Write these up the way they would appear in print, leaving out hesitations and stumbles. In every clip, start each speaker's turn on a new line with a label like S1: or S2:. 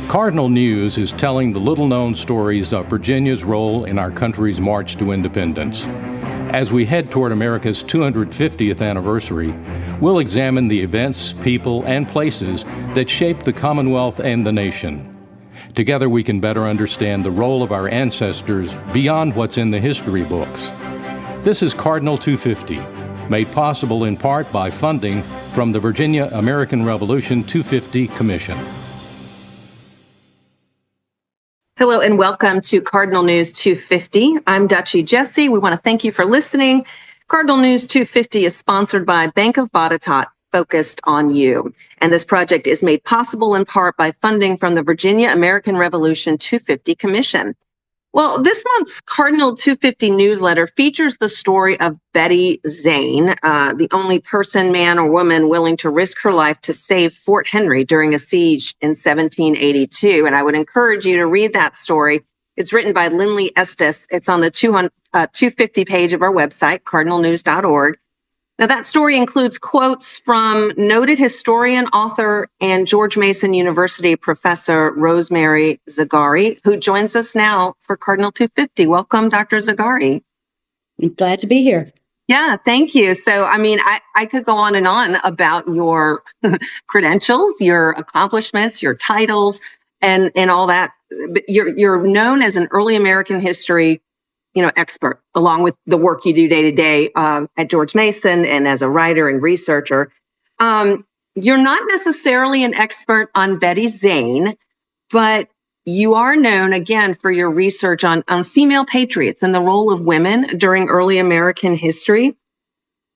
S1: Cardinal News is telling the little-known stories of Virginia's role in our country's march to independence. As we head toward America's 250th anniversary, we'll examine the events, people, and places that shaped the Commonwealth and the nation. Together we can better understand the role of our ancestors beyond what's in the history books. This is Cardinal 250, made possible in part by funding from the Virginia American Revolution 250 Commission.
S2: Hello and welcome to Cardinal News 250. I'm Duchy Jesse. We want to thank you for listening. Cardinal News 250 is sponsored by Bank of Botetourt, focused on you. And this project is made possible in part by funding from the Virginia American Revolution 250 Commission. Well, this month's Cardinal 250 newsletter features the story of Betty Zane, the only person, man, or woman willing to risk her life to save Fort Henry during a siege in 1782. And I would encourage you to read that story. It's written by Lindley Estes. It's on the 250 page of our website, cardinalnews.org. Now, that story includes quotes from noted historian, author, and George Mason University professor Rosemary Zagari, who joins us now for Cardinal 250. Welcome, Dr. Zagari.
S3: I'm glad to be here.
S2: Yeah, thank you. So, I could go on and on about your credentials, your accomplishments, your titles, and all that. But you're known as an early American history expert, along with the work you do day to day at George Mason and as a writer and researcher. You're not necessarily an expert on Betty Zane, but you are known, again, for your research on female patriots and the role of women during early American history.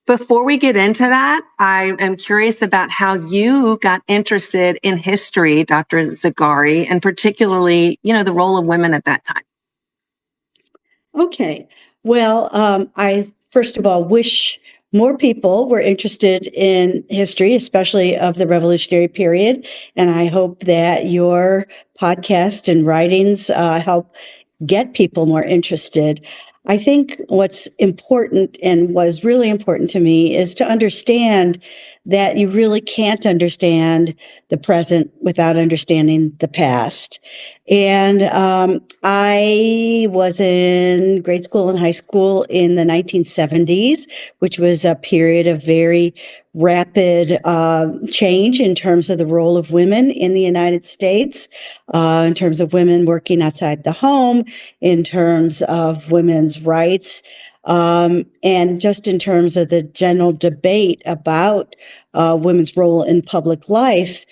S2: Before we get into that, I am curious about how you got interested in history, Dr. Zagari, and particularly, the role of women at that time.
S3: Okay. Well, I first of all wish more people were interested in history, especially of the Revolutionary period. And I hope that your podcast and writings help get people more interested. I think what's important and was really important to me is to understand that you really can't understand the present without understanding the past. And I was in grade school and high school in the 1970s, which was a period of very rapid change in terms of the role of women in the United States, in terms of women working outside the home, in terms of women's rights, and just in terms of the general debate about women's role in public life.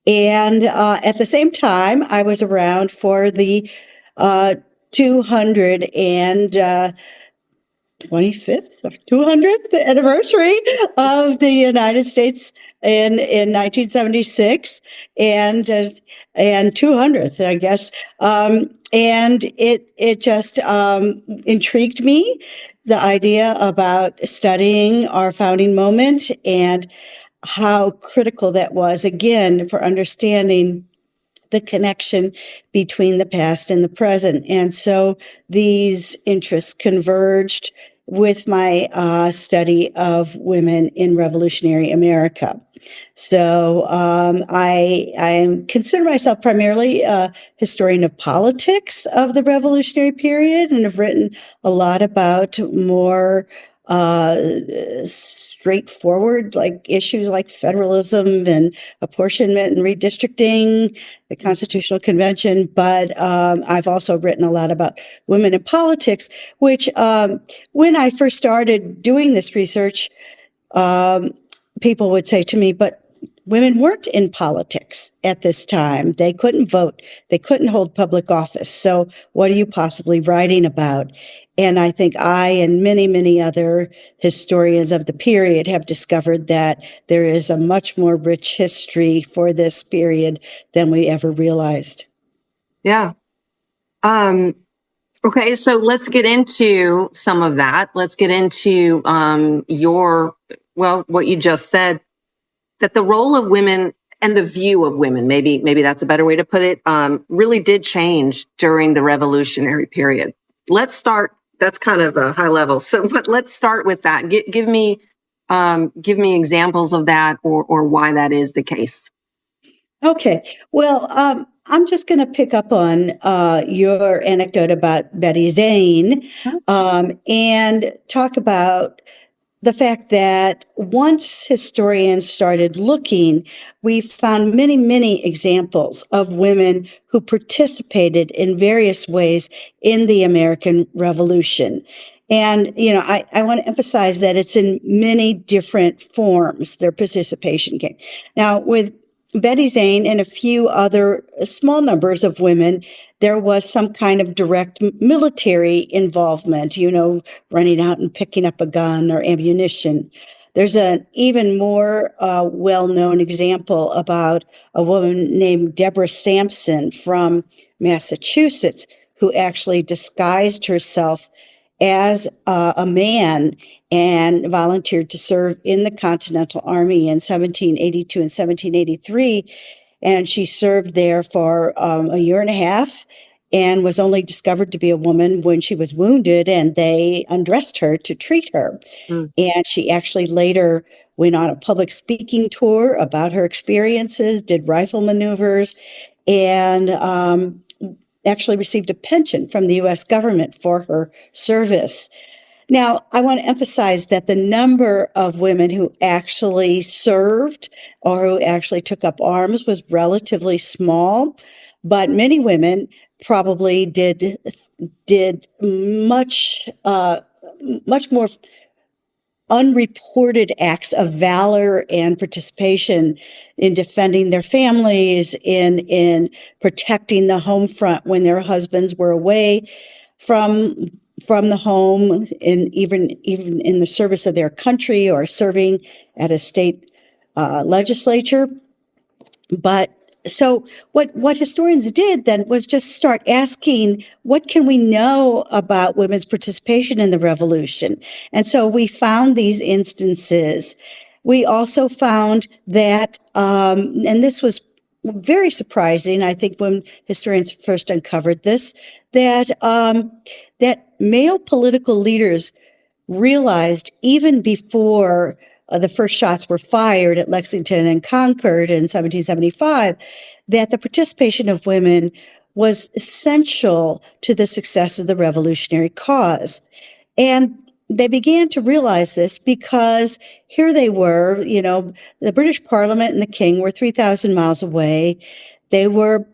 S3: And at the same time, I was around for the 225th or 200th anniversary of the United States in 1976, and 200th, I guess. And it just intrigued me, the idea about studying our founding moment and how critical that was, again, for understanding the connection between the past and the present. And so these interests converged with my study of women in revolutionary America. So I consider myself primarily a historian of politics of the revolutionary period, and have written a lot about more straightforward, like issues like federalism and apportionment and redistricting, the Constitutional Convention. But I've also written a lot about women in politics, which when I first started doing this research, people would say to me, but women weren't in politics at this time. They couldn't vote. They couldn't hold public office. So what are you possibly writing about? And I think I and many, many other historians of the period have discovered that there is a much more rich history for this period than we ever realized.
S2: Yeah. Okay, so let's get into some of that. Let's get into what you just said, that the role of women and the view of women, maybe that's a better way to put it, really did change during the Revolutionary period. Let's start. That's kind of a high level. So, but let's start with that. Give me examples of that, or why that is the case.
S3: Okay. Well, I'm just going to pick up on your anecdote about Betty Zane and talk about the fact that once historians started looking, we found many, many examples of women who participated in various ways in the American Revolution. And, I want to emphasize that it's in many different forms, their participation came. Now, with Betty Zane and a few other small numbers of women, there was some kind of direct military involvement, running out and picking up a gun or ammunition. There's an even more well-known example about a woman named Deborah Sampson from Massachusetts, who actually disguised herself as a man and volunteered to serve in the Continental Army in 1782 and 1783. And she served there for a year and a half and was only discovered to be a woman when she was wounded, and they undressed her to treat her. And she actually later went on a public speaking tour about her experiences, did rifle maneuvers, and actually received a pension from the U.S. government for her service. Now, I want to emphasize that the number of women who actually served or who actually took up arms was relatively small, but many women probably did much more unreported acts of valor and participation in defending their families, in protecting the home front when their husbands were away from the home, and even in the service of their country or serving at a state legislature. But so what historians did then was just start asking, what can we know about women's participation in the revolution? And so we found these instances. We also found that, and this was very surprising, I think, when historians first uncovered this, that male political leaders realized even before the first shots were fired at Lexington and Concord in 1775, that the participation of women was essential to the success of the revolutionary cause. And they began to realize this because here they were, the British Parliament and the King were 3,000 miles away. They were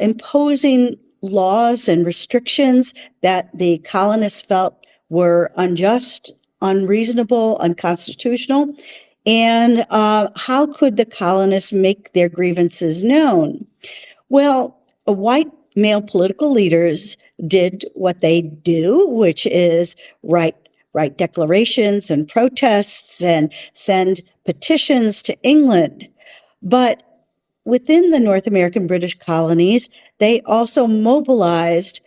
S3: imposing laws and restrictions that the colonists felt were unjust, unreasonable, unconstitutional. And how could the colonists make their grievances known? Well, white male political leaders did what they do, which is write declarations and protests and send petitions to England. But within the North American British colonies, they also mobilized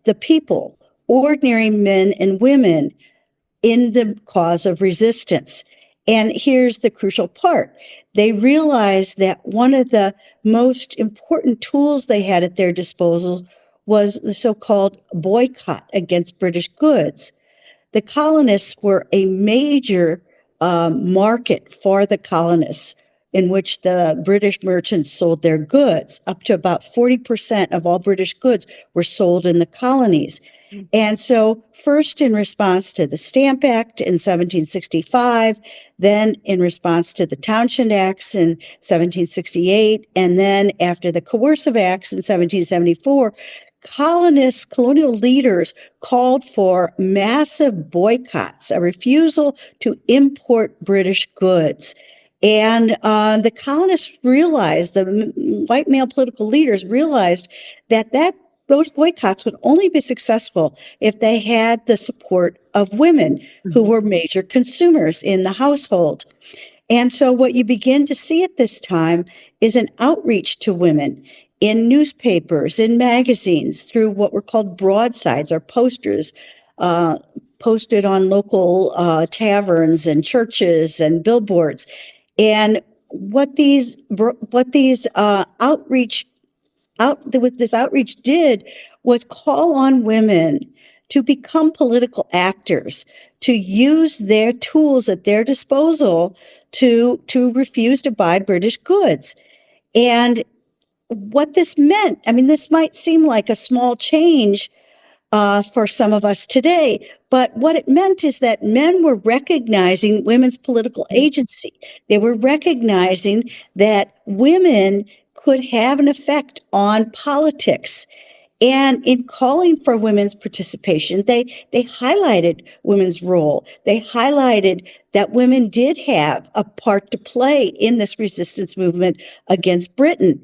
S3: the people, ordinary men and women, in the cause of resistance. And here's the crucial part. They realized that one of the most important tools they had at their disposal was the so-called boycott against British goods. The colonists were a major market for the colonists, in which the British merchants sold their goods. Up to about 40% of all British goods were sold in the colonies. And so first in response to the Stamp Act in 1765, then in response to the Townshend Acts in 1768, and then after the Coercive Acts in 1774, colonial leaders called for massive boycotts, a refusal to import British goods. And the colonists realized, the white male political leaders realized that those boycotts would only be successful if they had the support of women who were major consumers in the household. And so what you begin to see at this time is an outreach to women in newspapers, in magazines, through what were called broadsides or posters, posted on local taverns and churches and billboards. And what this outreach did was call on women to become political actors, to use their tools at their disposal to refuse to buy British goods. And what this meant. I mean, this might seem like a small change for some of us today, but what it meant is that men were recognizing women's political agency. They were recognizing that women could have an effect on politics. And in calling for women's participation, they highlighted women's role. They highlighted that women did have a part to play in this resistance movement against Britain.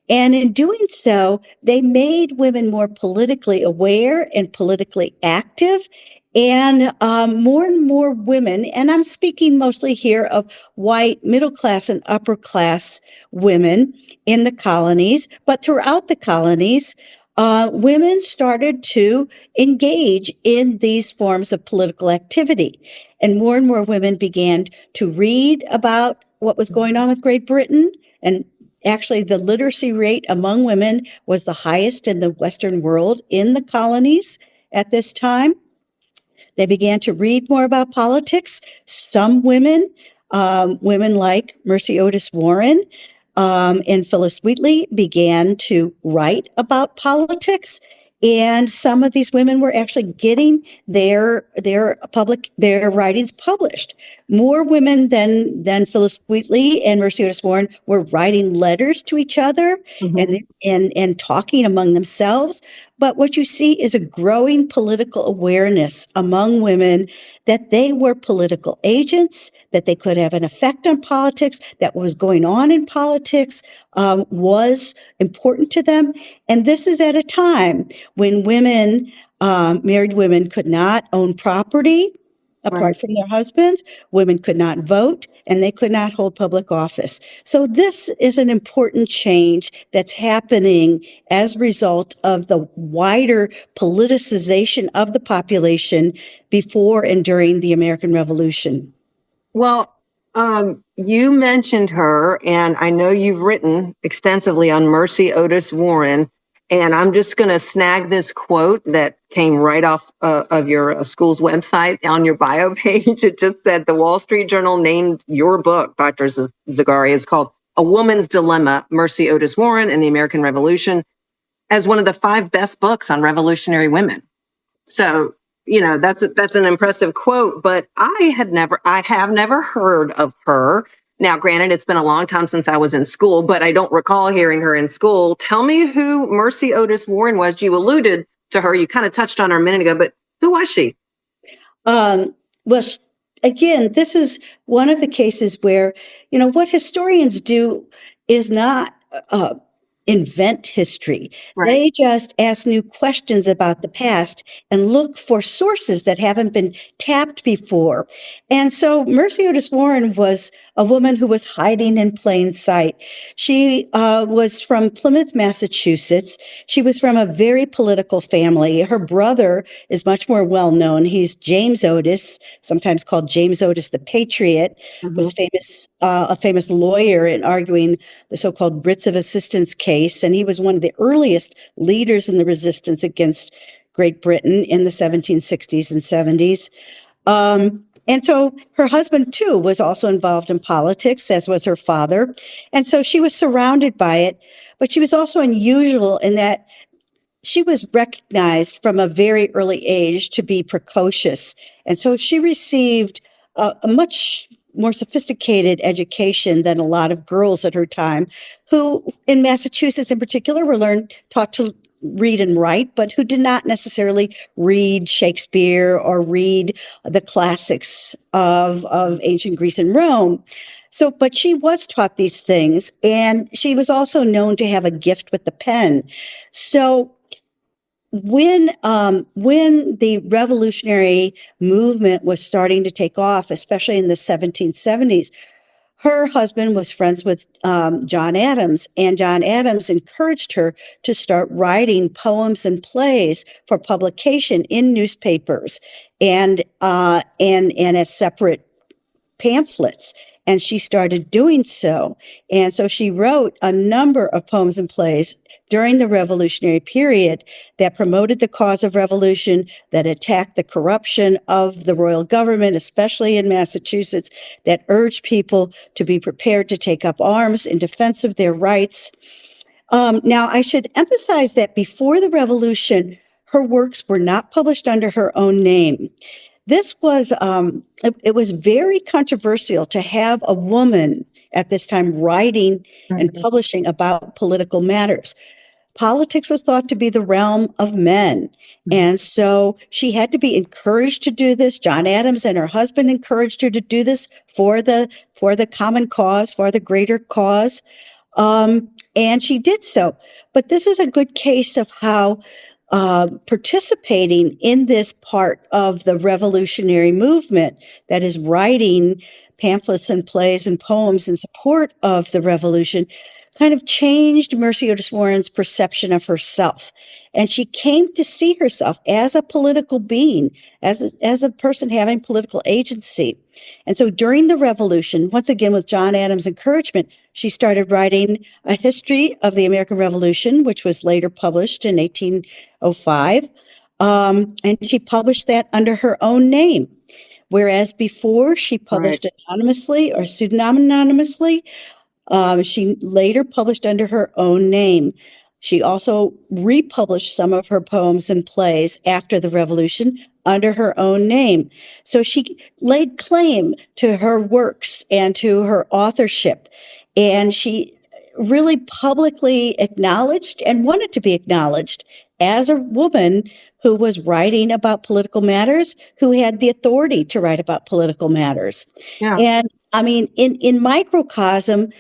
S3: And in doing so, they made women more politically aware and politically active. And more and more women, and I'm speaking mostly here of white, middle class, and upper class women in the colonies, but throughout the colonies, women started to engage in these forms of political activity. And more women began to read about what was going on with Great Britain. And actually, the literacy rate among women was the highest in the Western world in the colonies at this time. They began to read more about politics. Some women, women like Mercy Otis Warren, and Phyllis Wheatley, began to write about politics. And some of these women were actually getting their writings published. More women than Phyllis Wheatley and Mercy Otis Warren were writing letters to each other and talking among themselves. But what you see is a growing political awareness among women that they were political agents, that they could have an effect on politics, that what was going on in politics was important to them. And this is at a time when women, married women, could not own property apart from their husbands, women could not vote, and they could not hold public office. So this is an important change that's happening as a result of the wider politicization of the population before and during the American Revolution.
S2: Well, you mentioned her, and I know you've written extensively on Mercy Otis Warren. And I'm just going to snag this quote that came right off of your school's website on your bio page. It just said the Wall Street Journal named your book, Dr. Zagari, it's called A Woman's Dilemma, Mercy Otis Warren and the American Revolution, as one of the 5 best books on revolutionary women. So, that's an impressive quote, but I have never heard of her. Now, granted, it's been a long time since I was in school, but I don't recall hearing her in school. Tell me who Mercy Otis Warren was. You alluded to her. You kind of touched on her a minute ago, but who was she?
S3: Well, again, this is one of the cases where, what historians do is not invent history.
S2: Right.
S3: They just ask new questions about the past and look for sources that haven't been tapped before. And so Mercy Otis Warren was a woman who was hiding in plain sight. She was from Plymouth, Massachusetts. She was from a very political family. Her brother is much more well known. He's James Otis, sometimes called James Otis the Patriot, was a famous lawyer in arguing the so-called writs of assistance case. And he was one of the earliest leaders in the resistance against Great Britain in the 1760s and 70s. And so her husband, too, was also involved in politics, as was her father. And so she was surrounded by it. But she was also unusual in that she was recognized from a very early age to be precocious. And so she received a much more sophisticated education than a lot of girls at her time, who in Massachusetts in particular were taught to read and write, but who did not necessarily read Shakespeare or read the classics of ancient Greece and Rome. So, but she was taught these things, and she was also known to have a gift with the pen. So when the revolutionary movement was starting to take off, especially in the 1770s, her husband was friends with John Adams, and John Adams encouraged her to start writing poems and plays for publication in newspapers and as separate pamphlets. And she started doing so. And so she wrote a number of poems and plays during the revolutionary period that promoted the cause of revolution, that attacked the corruption of the royal government, especially in Massachusetts, that urged people to be prepared to take up arms in defense of their rights. Now, I should emphasize that before the revolution, her works were not published under her own name. This was, it was very controversial to have a woman at this time writing and publishing about political matters. Politics was thought to be the realm of men. And so she had to be encouraged to do this. John Adams and her husband encouraged her to do this for the common cause, for the greater cause. And she did so. But this is a good case of how participating in this part of the revolutionary movement, that is writing pamphlets and plays and poems in support of the revolution, kind of changed Mercy Otis Warren's perception of herself. And she came to see herself as a political being, as a person having political agency. And so during the revolution, once again, with John Adams' encouragement, she started writing a history of the American Revolution, which was later published in 1805. And she published that under her own name. Whereas before she published anonymously or pseudonymous. She later published under her own name. She also republished some of her poems and plays after the revolution under her own name. So she laid claim to her works and to her authorship. And she really publicly acknowledged and wanted to be acknowledged as a woman who was writing about political matters, who had the authority to write about political matters.
S2: Yeah.
S3: And I mean, in microcosm,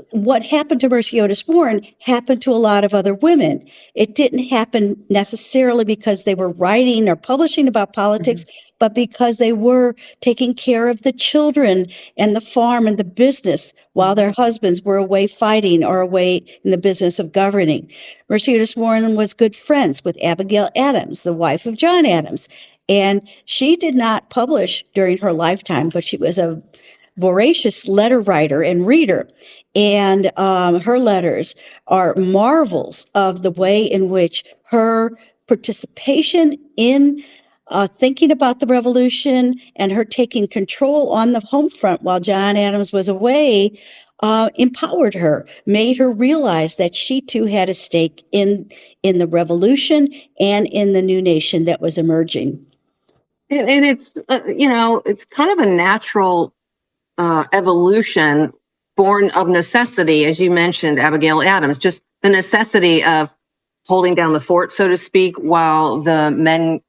S3: what happened to Mercy Otis Warren happened to a lot of other women. It didn't happen necessarily because they were writing or publishing about politics, but because they were taking care of the children and the farm and the business while their husbands were away fighting or away in the business of governing. Mercy Otis Warren was good friends with Abigail Adams, the wife of John Adams. And she did not publish during her lifetime, but she was a voracious letter writer and reader. And her letters are marvels of the way in which her participation in thinking about the revolution and her taking control on the home front while John Adams was away empowered her, made her realize that she too had a stake in the revolution and in the new nation that was emerging.
S2: And it's, it's kind of a natural evolution born of necessity, as you mentioned, Abigail Adams, just the necessity of holding down the fort, so to speak, while the men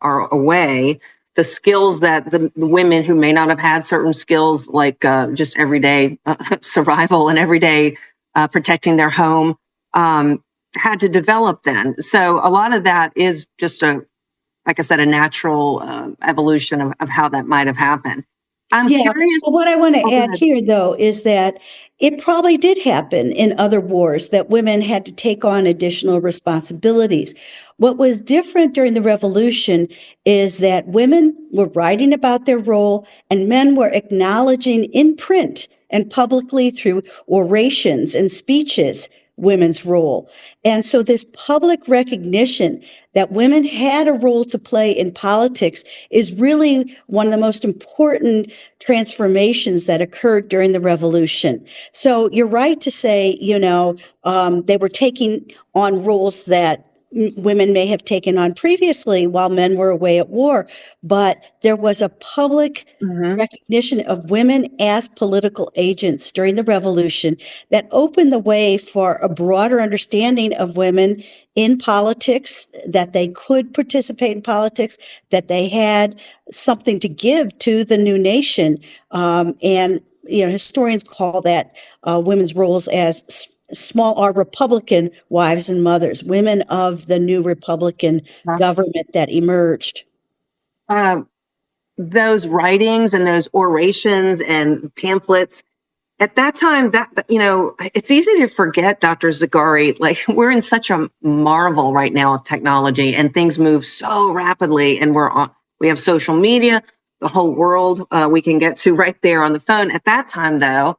S2: are away. The skills that the women who may not have had certain skills, like just everyday survival and everyday protecting their home, had to develop then. So a lot of that is just like I said, a natural evolution of how that might have happened. I'm curious.
S3: Well, what I want to add here, though, is that it probably did happen in other wars that women had to take on additional responsibilities. What was different during the revolution is that women were writing about their role and men were acknowledging in print and publicly through orations and speeches women's role. And so this public recognition that women had a role to play in politics is really one of the most important transformations that occurred during the revolution. So you're right to say, they were taking on roles that women may have taken on previously while men were away at war, but there was a public recognition of women as political agents during the revolution that opened the way for a broader understanding of women in politics, that they could participate in politics, that they had something to give to the new nation. And historians call that women's roles as small r Republican wives and mothers, women of the new Republican government that emerged.
S2: Those writings and those orations and pamphlets at that time, it's easy to forget, Dr. Zagari, like we're in such a marvel right now of technology and things move so rapidly, and we have social media, the whole world we can get to right there on the phone. At that time, though,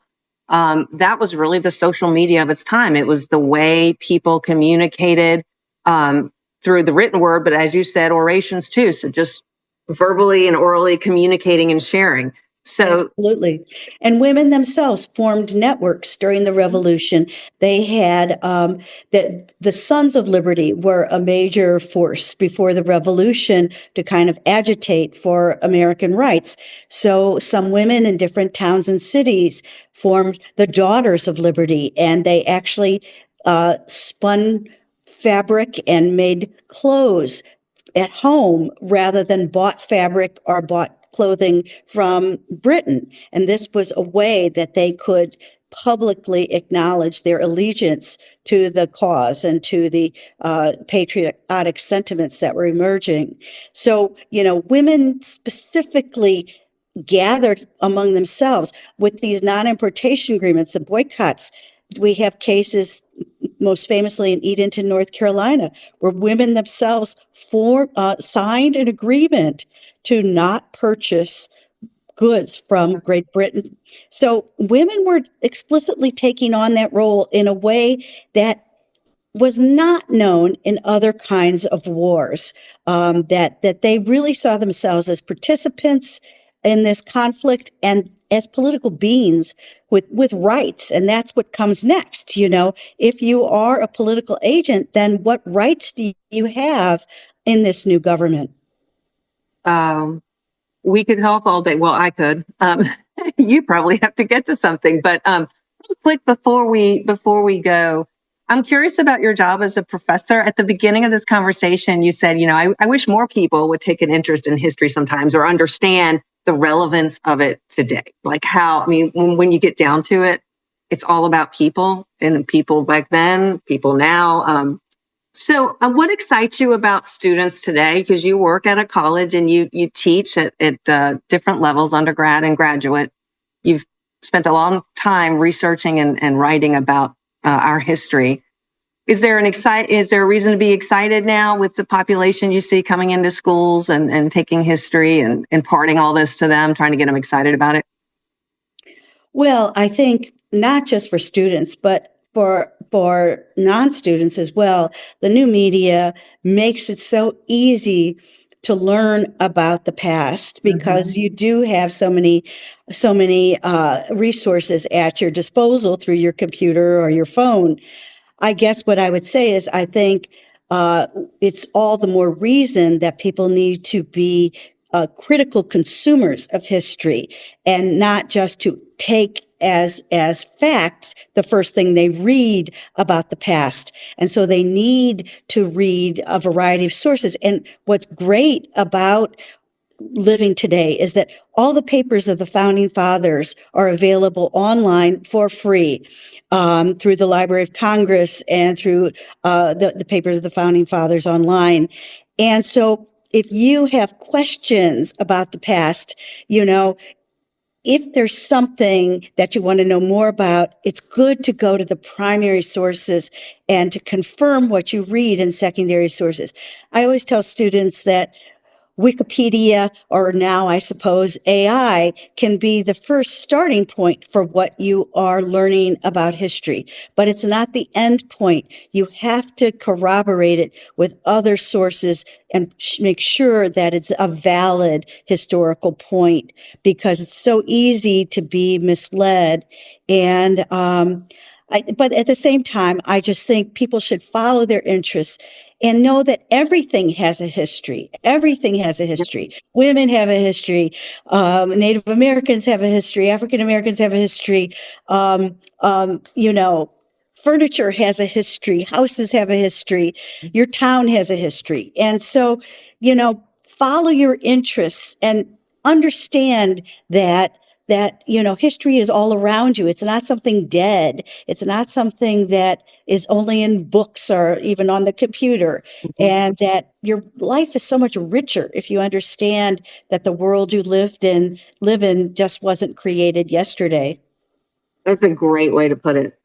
S2: that was really the social media of its time. It was the way people communicated through the written word, but as you said, orations too. So just verbally and orally communicating and sharing. So
S3: Absolutely. And women themselves formed networks during the revolution. They had the Sons of Liberty were a major force before the revolution to kind of agitate for American rights. So some women in different towns and cities formed the Daughters of Liberty, and they actually spun fabric and made clothes at home rather than bought fabric or bought clothing from Britain. And this was a way that they could publicly acknowledge their allegiance to the cause and to the patriotic sentiments that were emerging. So, women specifically gathered among themselves with these non-importation agreements, the boycotts. We have cases, most famously in Edenton, North Carolina, where women themselves signed an agreement to not purchase goods from Great Britain. So women were explicitly taking on that role in a way that was not known in other kinds of wars, that they really saw themselves as participants in this conflict and as political beings with rights. And that's what comes next. If you are a political agent, then what rights do you have in this new government?
S2: We could talk all day. Well, I could. You probably have to get to something, but real quick before we go, I'm curious about your job as a professor. At the beginning of this conversation, you said, I wish more people would take an interest in history sometimes or understand the relevance of it today. Like when you get down to it, it's all about people and people back then, people now. So what excites you about students today? Because you work at a college and you teach at different levels, undergrad and graduate. You've spent a long time researching and writing about our history. Is there a reason to be excited now with the population you see coming into schools and taking history and imparting all this to them, trying to get them excited about it?
S3: Well, I think not just for students, but for non-students as well, the new media makes it so easy to learn about the past because you do have so many resources at your disposal through your computer or your phone. I guess what I would say is I think it's all the more reason that people need to be critical consumers of history and not just to take as fact the first thing they read about the past. And so they need to read a variety of sources. And what's great about living today is that all the papers of the founding fathers are available online for free through the Library of Congress and through the papers of the founding fathers online. And so if you have questions about the past, if there's something that you want to know more about, it's good to go to the primary sources and to confirm what you read in secondary sources. I always tell students that Wikipedia, or now I suppose AI, can be the first starting point for what you are learning about history, but it's not the end point. You have to corroborate it with other sources and make sure that it's a valid historical point, because it's so easy to be misled. And but at the same time, I just think people should follow their interests and know that everything has a history. Everything has a history. Women have a history. Native Americans have a history. African Americans have a history. Furniture has a history. Houses have a history. Your town has a history. And so, follow your interests and understand that history is all around you. It's not something dead. It's not something that is only in books or even on the computer. And that your life is so much richer if you understand that the world you live in just wasn't created yesterday.
S2: That's a great way to put it.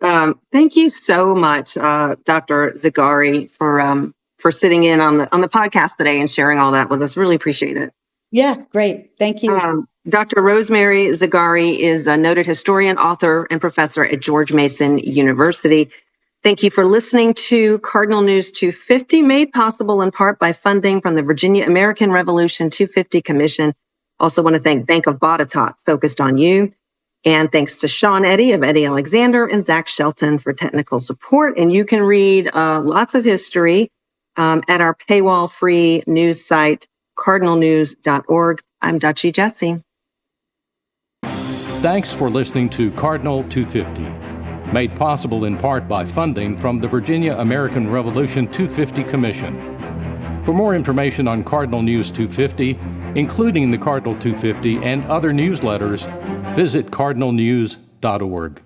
S2: Thank you so much, Dr. Zagari, for sitting in on the podcast today and sharing all that with us. Really appreciate it.
S3: Yeah, great. Thank you.
S2: Dr. Rosemary Zagari is a noted historian, author, and professor at George Mason University. Thank you for listening to Cardinal News 250, made possible in part by funding from the Virginia American Revolution 250 Commission. Also want to thank Bank of Botetourt, focused on you. And thanks to Sean Eddy of Eddy Alexander and Zach Shelton for technical support. And you can read lots of history at our paywall-free news site, cardinalnews.org. I'm Dutchie Jesse.
S1: Thanks for listening to Cardinal 250, made possible in part by funding from the Virginia American Revolution 250 Commission. For more information on Cardinal News 250, including the Cardinal 250 and other newsletters, visit cardinalnews.org.